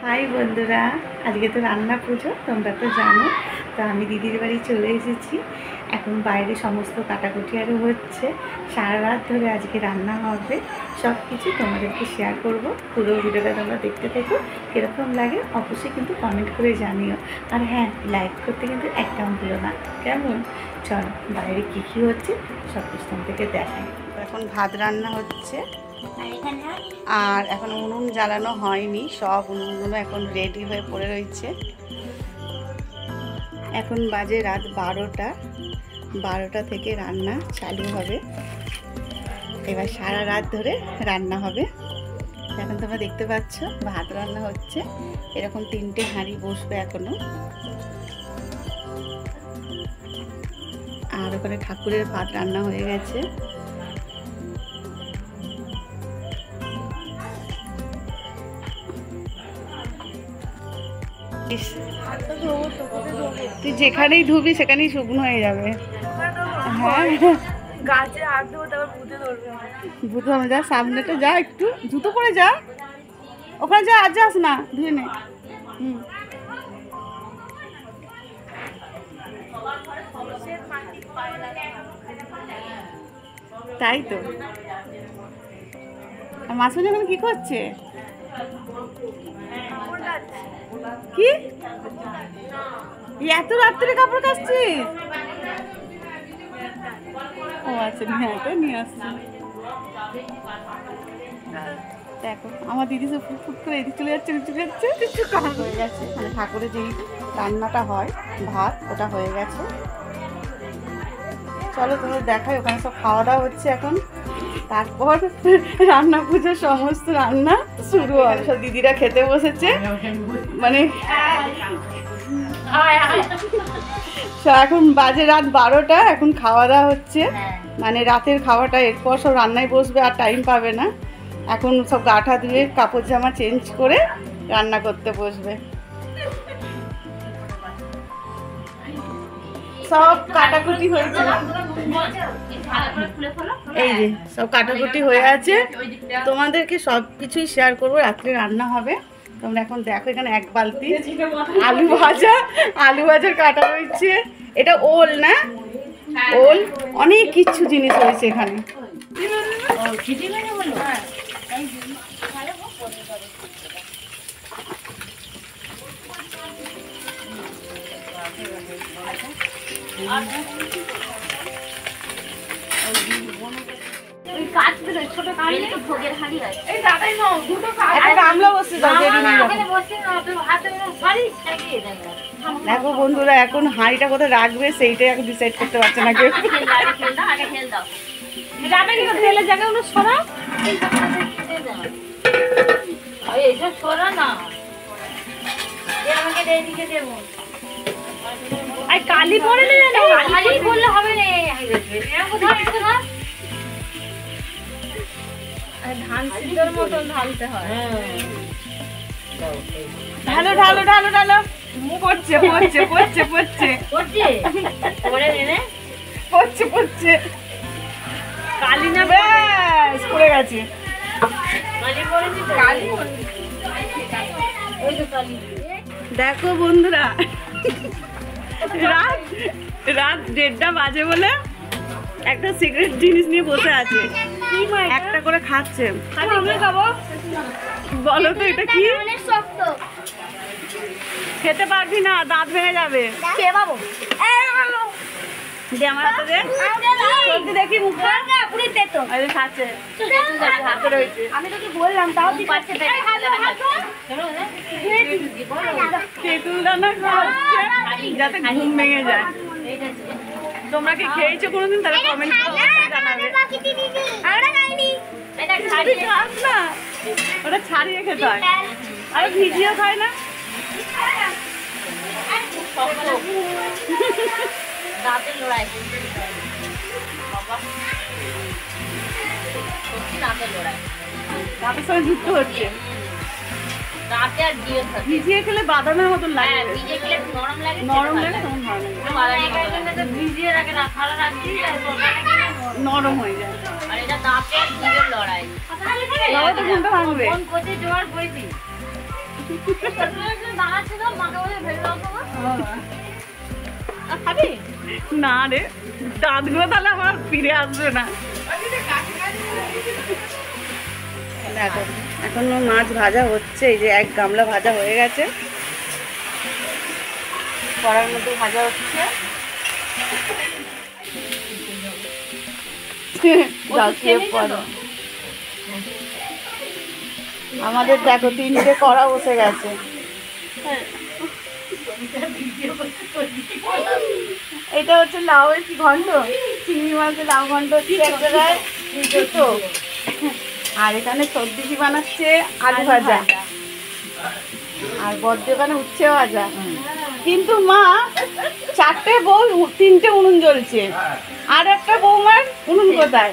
High বন্ধুরা, আজকে তো রান্না পুজো, তোমরা তো জানো। তো আমি দিদির বাড়ি চলে এসেছি। এখন বাইরে সমস্ত কাটাকুটি আরও হচ্ছে। সারা রাত ধরে আজকে রান্না হবে, সব কিছু তোমাদেরকে শেয়ার করব। পুরো ভিডিওটা তোমরা দেখতে থাকো, কীরকম লাগে অবশ্যই কিন্তু কমেন্ট করে জানিও। আর হ্যাঁ, লাইক করতে কিন্তু একদম ভুলো না, কেমন? চলো বাইরে কী কী হচ্ছে সব কিছু তোমাদেরকে দেখাই। এখন ভাত রান্না হচ্ছে, আর এখন উনুন জ্বালানো হয়নি, সব উনুনগুলো এখন রেডি হয়ে পড়ে রয়েছে। এখন বাজে রাত 12টা থেকে রান্না চালু হবে। এবার সারা রাত ধরে রান্না হবে। এখন তোমরা দেখতে পাচ্ছ ভাত রান্না হচ্ছে, এরকম 3টে হাঁড়ি বসবে এখনো। আর ওখানে ঠাকুরের ভাত রান্না হয়ে গেছে। তুই যেখানেই ধুবি সেখানেই শুকনো হয়ে যাবে। হ্যাঁ, গাছে হাত দেবো, তারপর ভূতে ধরবে। ভূত হবে, যা সামনেটা যা, একটু জুতো পরে যা, ওখানে যা, আর যাস না, ধুয়ে নে। তাই তো। আর মাসুদ এখন কি করছে? কি এত রাত্রে কাপড় কাচ্ছিস? ও আচ্ছা, নিয়ে আসছি। দেখো আমার দিদি সব ফুট করে এদিক চলে যাচ্ছে, কিছু কম হয়ে গেছে। মানে ঠাকুরের যেই রান্নাটা হয় ভাত, ওটা হয়ে গেছে। চলো তোমাদের দেখাই, ওখানে সব খাওয়া দাওয়া হচ্ছে এখন। তারপর রান্না পুজোর সমস্ত রান্না শুরু হবে, সব দিদিরা খেতে বসেছে। মানে এখন বাজে রাত 12টা, এখন খাওয়া দাওয়া হচ্ছে। মানে রাতের খাওয়াটা, এরপর সব রান্নায় বসবে, আর টাইম পাবে না। এখন সব গাঠা ধুয়ে কাপড় জামা চেঞ্জ করে রান্না করতে বসবে। সব কাটাকুটি হয়েছে, এই যে সব কাটাকুটি হয়ে আছে। তোমাদেরকে সব কিছুই শেয়ার করবো। রাত্রে রান্না হবে, তোমরা এখন দেখো। এখানে 1 বালতি আলু ভাজার কাটা রয়েছে। এটা ওল না, ওল, অনেক কিছু জিনিস রয়েছে এখানে। দেখো বন্ধুরা, এখন হাঁড়িটা কোথায় রাখবে সেইটাই এখন ডিসাইড করতে পারছে না কেউ। কালি পরে বললে হবে না, ধান সিদ্ধর মতন ঢালতে হয়। ঢালো ঢালো ঢালো ঢালো, পড়ছে পড়ছে পড়ছে পড়ছে পড়ছে পড়ছে, কালি না, ব্যাস পড়ে গেছে। দেখো বন্ধুরা, রাত 1:30 বাজে বলে একটা সিগারেট জিনিস নিয়ে বসে আছে, একটা করে খাচ্ছে। বলো তো এটা কি? খেতে পারবি না, দাঁত ভেঙে যাবে। আমার হাতে দে, দেখি মুখটা খাচ্ছে। আমি তোকে বললাম, তাও তেঁতুল দানা খাওয়াচ্ছে যাতে ঘুম ভেঙে যায়। তোমরা কি খেয়েছো কোনোদিন? তাহলে কমেন্ট করে জানাবে। না, ওটা ছাড়িয়ে খেতে হয়, আর ভিজিও খায় না। দাঁতের লড়াই, দাঁতের সঙ্গে যুক্ত হচ্ছে। দাঁতে আর ভিজিয়ে খেলে বাদামের মতন লাগে, ভিজিয়ে খেলে নরম লাগে, নরম লাগে, তখন ভালো লাগে। ভিজিয়ে রাখে না, খালা রাখছি নরম হয়ে যায়। আর এটা দাঁতে আর জিভের লড়াই। তো ঘুমটা ভাঙবে। কোন কোচে জোয়ার করেছি। না রে, দাঁতগুলো তাহলে আমার ফিরে আসবে না। দেখো এখনো মাছ ভাজা হচ্ছে, এই যে এক গামলা ভাজা হয়ে গেছে, কড়ার মধ্যে ভাজা হচ্ছে। আমাদের দেখো 3টে কড়া বসে গেছে। এটা হচ্ছে লাউয়ের কি ঘন্ট, চিংড়ি মাছের লাউ ঘন্ট হচ্ছে এক জায়গায় তো। আর এখানে সবজি কি বানাচ্ছে, আলু ভাজা, আর বড় ওখানে উচ্ছে ভাজা। কিন্তু মা 4টে বউ 3টে উনুন জ্বলছে, আর একটা বৌমার উনুন কোথায়?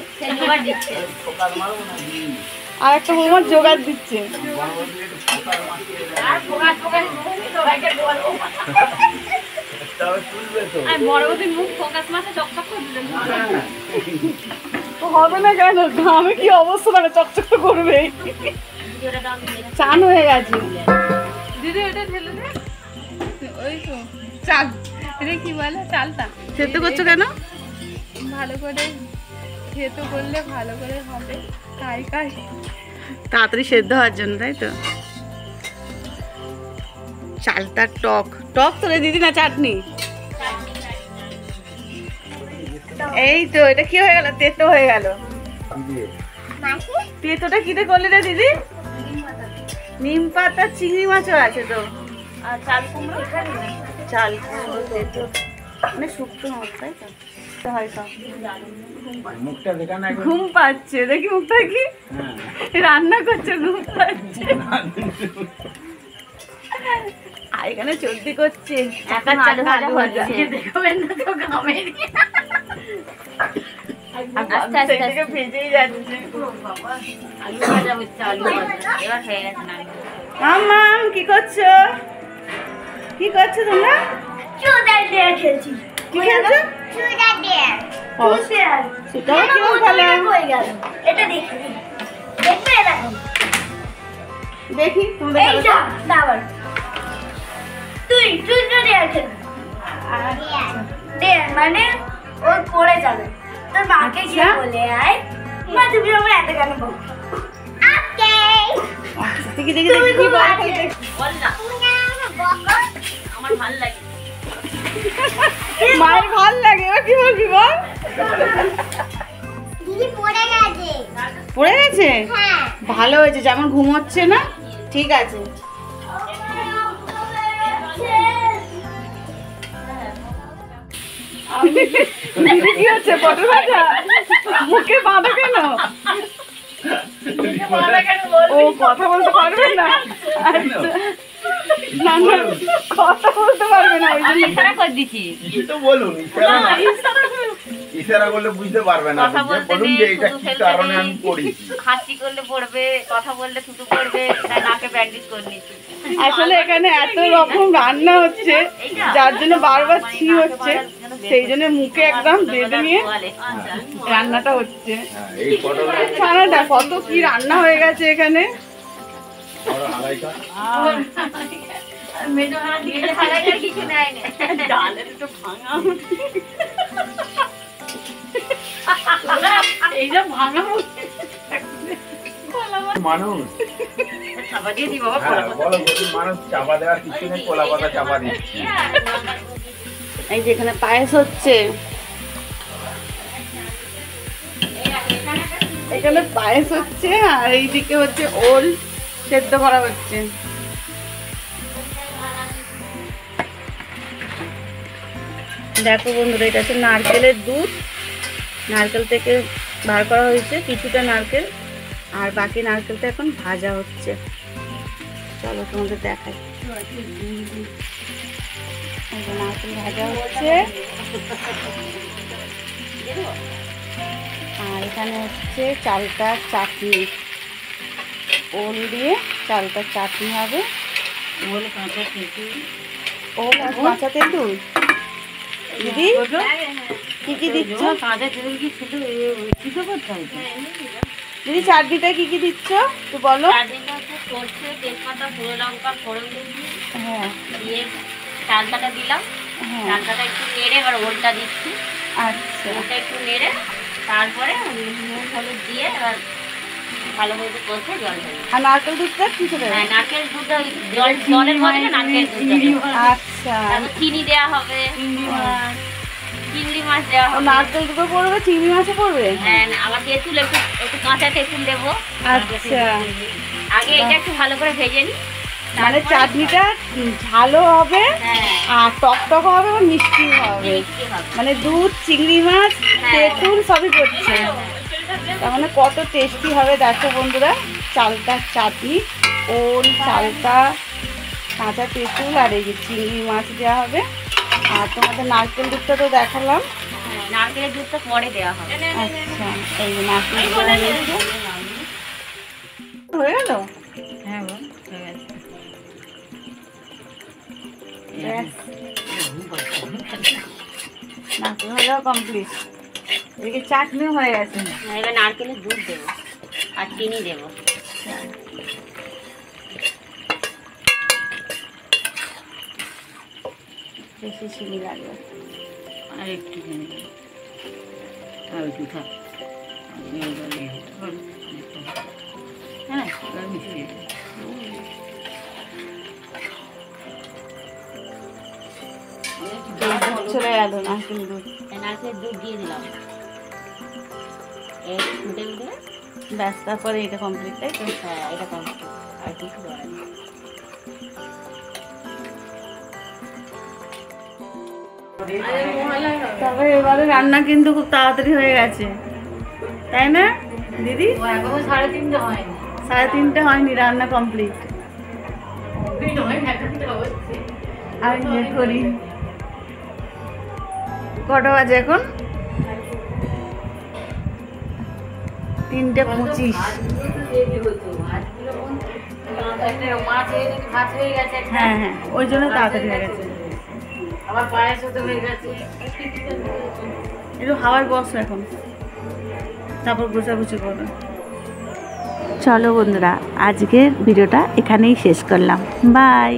আর একটা বৌমার জোগাড় দিচ্ছে। হবে না কেন, ঘামে কি অবস্থা, মানে চকচক তো করবে। চান হয়ে গেছে দিদি, ওটা ঢেলে দে। ওই তো চাল, এটা কি বলে, চালটা সেদ্ধ করছো কেন? ভালো করে সেদ্ধ করলে ভালো করে হবে, তাই তাড়াতাড়ি সেদ্ধ হওয়ার জন্য, তাই তো। চালটা টক টক তো রে দিদি, না চাটনি? এই তো, এটা কি হয়ে গেল, তেতো হয়ে গেল। তেতোটা কিতে করলি রে দিদি? নিম পাতা, চিংড়ি মাছও আছে তো, আর চাল কুমড়ো। চাল কুমড়ো তেতো মানে শুক্তো মাছ, তাই তো হয় সব। ঘুম পাচ্ছে, দেখি মুখটা কি রান্না করছে, ঘুম পাচ্ছে। আর এখানে চলতি করছে, একা আলু ভাজা দেখবেন না তো, ঘামের ভেজেই যাচ্ছে। মাম কি করছো, কি করছো তোমরা? খেলছি। কি খেলছো? দেখি মানে ও পড়ে যাবে, তোর মাকে গিয়ে বলে আয়, মা তুমি আমার এত কেন বল। দেখি দেখি দেখি কি বল না, আমার ভালো লাগে, মায়ের ভাল লাগে। এবার কি বলবি বল? পড়ে গেছে, ভালো হয়েছে, যেমন ঘুমোচ্ছে না, ঠিক আছে। কি হচ্ছে, পটল ভাজা? মুখে বাঁধা কেন? ও কথা বলতে পারবে না, না না কথা বলতে পারবে না, ওই জন্য ইশারা করে দিছি। কিছু তো বলুন, ইশারা করলে বুঝতে পারবে না, বলুন যে এটা কি কারণে আমি পড়েছি। হাসি করলে পড়বে, কথা বললে থুতু পড়বে, তাই নাকে ব্যান্ডেজ করে নিচ্ছি। আসলে এখানে এত রকম রান্না হচ্ছে, যার জন্য বারবার ছি হচ্ছে, সেই জন্য মুখে একদম বেঁধে নিয়ে রান্নাটা হচ্ছে। ছানাটা কত কি রান্না হয়ে গেছে এখানে। মানুষ চাপা দেওয়ার কিছু নেই, কলা পাতা চাপা দিচ্ছি। এই যে এখানে পায়েস হচ্ছে, এখানে পায়েস হচ্ছে, আর এইদিকে হচ্ছে ওল সেদ্ধ করা হচ্ছে। দেখো বন্ধুরা, এটা হচ্ছে নারকেলের দুধ, নারকেল থেকে বার করা হয়েছে কিছুটা নারকেল, আর বাকি নারকেলটা এখন ভাজা হচ্ছে। চলো তোমাদের দেখাই। নারকেল ভাজা হচ্ছে, আর এখানে হচ্ছে চালটার চাটনি, ওল দিয়ে চালটার চাটনি হবে। ওল আর কাঁচা তেঁতুল। দিদি কি কি দিচ্ছ? কাঁচা তেঁতুল কি শুধু করতে হবে? দিদি চাটনিটা কি কি দিচ্ছ একটু বলো। চাটনিটা হচ্ছে সরষে, তেজপাতা, গুঁড়ো লঙ্কা ফোড়ন দিয়েছি, হ্যাঁ দিয়ে চালটাটা দিলাম, হ্যাঁ চালটাটা একটু নেড়ে এবার ওলটা দিচ্ছি, আচ্ছা ওলটা একটু নেড়ে তারপরে নুন হলুদ দিয়ে এবার ভালো করে কষে জল দেবো। আর নারকেল দুধটা কিছু দেবে? হ্যাঁ, নারকেল দুধটা ওই জলের বদলে নারকেল দুধটা দেবো। আচ্ছা তারপর চিনি দেওয়া হবে, চিংড়ি মাছ দেওয়া ও হবে। নারকেল দুধও পড়বে, চিংড়ি মাছও পড়বে? হ্যাঁ, আবার তেঁতুল একটু একটু কাঁচা তেঁতুল দেবো। আচ্ছা আগে এটা একটু ভালো করে ভেজে নিই, মানে তারপরে- চাটনিটা ঝালও হবে হ্যাঁ, আর টক হবে এবং মিষ্টিও হবে, মিষ্টি হবে। মানে দুধ, চিংড়ি মাছ, হ্যাঁ। তেঁতুল সবই পড়ছে। তার মানে কত টেস্টি হবে দেখো বন্ধুরা, চালতার চাটনি, ওল, চালতা, কাঁচা তেঁতুল আর এই যে চিংড়ি মাছ দেওয়া হবে। আর তোমাদের নারকেল দুধটা তো দেখালাম। হ্যাঁ, নারকেলের দুধটা পরে দেওয়া হবে। আচ্ছা এই যে নারকেল দুধটা হয়েছে। হয়ে গেল? হ্যাঁ বল, হয়ে গেছে। ব্যাস, নারকেল ভাজা কমপ্লিট, এদিকে চাটনিও হয়ে গেছে। এবার নারকেলের দুধ দেবো আর চিনি দেবো। বেশি চিনি লাগবে। আর একটু চিনি দেবো, আর একটু থাক। হ্যাঁ, এবার মিশিয়ে দেবো। দুধ চলে গেল, নারকেল দুধ। নারকেলের দুধ দিয়ে দিলাম, এই ফুটে উঠে। ব্যাস, তারপরে এটা কমপ্লিট, তাই তো? হ্যাঁ, এটা কমপ্লিট, আর কিছু করার নেই। তবে এবারে রান্না কিন্তু খুব তাড়াতাড়ি হয়ে গেছে, তাই না দিদি? এখনো 3:30 হয়নি। 3:30 হয়নি, রান্না কমপ্লিট। আমি ইয়ে করি, কটা বাজে এখন? 3:25। হ্যাঁ হ্যাঁ, ওই জন্য তাড়াতাড়ি হয়ে গেছে। আবার পায়েস হতে হয়ে গেছে। একটু হাওয়ায় বসো এখন, তারপর গোছাগুছি করবে। চলো বন্ধুরা, আজকের ভিডিওটা এখানেই শেষ করলাম। বাই।